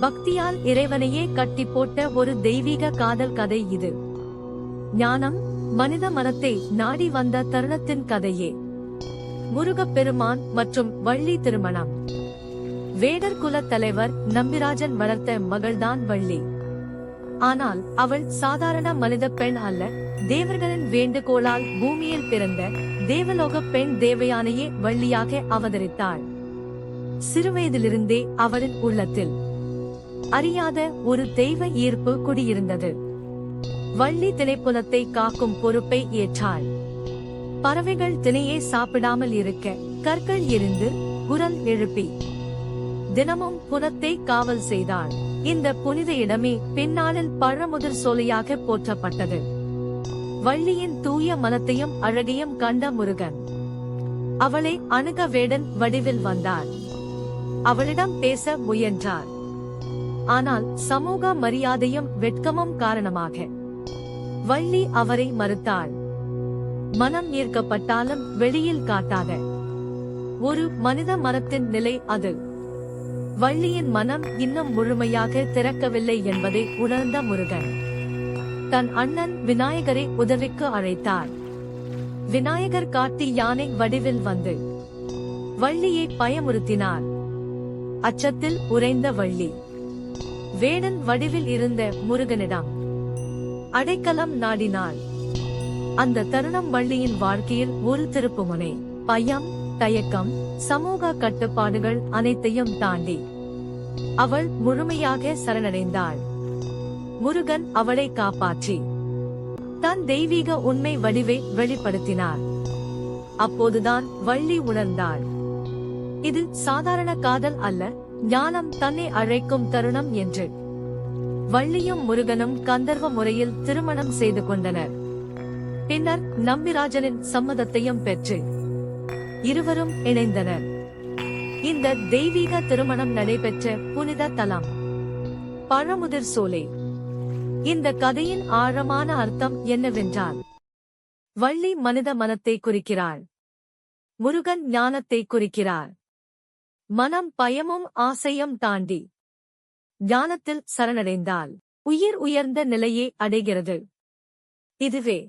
பக்தியால் இறைவனையே கட்டி போட்ட ஒரு தெய்வீக காதல் கதை இது. ஞானம் மனித மனத்தை நாடி வந்த தருணத்தின் கதையே. முருகப்பெருமான் மற்றும் வள்ளி திருமணம். வேடர் குல தலைவர் நம்பிராஜன் வளர்த்த மகள்தான் வள்ளி. ஆனால் அவள் சாதாரண மனித பெண் அல்ல, தேவர்களின் வேண்டுகோளால் பூமியில் பிறந்த தேவலோக பெண் தேவயானையே வள்ளியாக அவதரித்தாள். சிறுவயதிலிருந்தே அவளின் உள்ளத்தில் அறியாத ஒரு தெய்வ ஈர்ப்பு குடியிருந்தது. வள்ளி திணைப்புலத்தை காக்கும் பொறுப்பை ஏற்றாள். பறவைகள் திணையை சாப்பிடாமல் இருக்க கற்கள் எரிந்து குரல் எழுப்பி தினமும் புலத்தை காவல் செய்தாள். இந்த புனித இடமே பின்னாளில் பழமுதிர் சோலையாக போற்றப்பட்டது. வள்ளியின் தூய மனத்தையும் அழகையும் கண்ட முருகன் அவளை அணுக வேடன் வடிவில் வந்தார். அவளிடம் பேச முயன்றார். ஆனால் சமூக மரியாதையும் வெட்கமும் காரணமாக வள்ளி அவரை மறுத்தாள். மனம் ஈர்க்கப்பட்டாலும் வெளியில் காட்டாத ஒரு மனித மனத்தின் நிலை அது. வள்ளியின் மனம் இன்னும் முழுமையாக திறக்கவில்லை என்பதை உணர்ந்த முருகன் தன் அண்ணன் விநாயகரை உதவிக்கு அழைத்தார். விநாயகர் காட்டி யானை வடிவில் வந்து வள்ளியை பயமுறுத்தினார். அச்சத்தில் உறைந்த வள்ளி வேடன் வடிவில் இருந்த முருகனிடம் அடைக்கலம் நாடினாள். அந்த தருணம் வள்ளியின் வாழ்க்கையில் ஒரு திருப்புமுனை. பயம், தயக்கம், சமூக கட்டுப்பாடுகள் அனைத்தையும் தாண்டி அவள் முழுமையாக சரணடைந்தாள். முருகன் அவளை காப்பாற்றி தன் தெய்வீக உண்மை வடிவை வெளிப்படுத்தினார். அப்போதுதான் வள்ளி உணர்ந்தாள், இது சாதாரண காதல் அல்ல, ஞானம் தன்னை அழைக்கும் தருணம் என்று. வள்ளியும் முருகனும் கந்தர்வ முறையில் திருமணம் செய்து கொண்டனர். பின்னர் நம்பிராஜனின் சம்மதத்தையும் பெற்று இருவரும் இணைந்தனர். இந்த தெய்வீக திருமணம் நடைபெற்ற புனித தலம் பழமுதிர் சோலை. இந்த கதையின் ஆழமான அர்த்தம் என்னவென்றால், வள்ளி மனித மனத்தை குறிக்கிறாள், முருகன் ஞானத்தை குறிக்கிறார். மனம் பயமும் ஆசையும் தாண்டி ஞானத்தில் சரணடைந்தால் உயிர் உயர்ந்த நிலையை அடைகிறது. இதுவே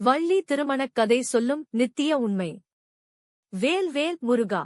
வள்ளி திருமணக் கதை சொல்லும் நித்திய உண்மை. வேல் வேல் முருகா.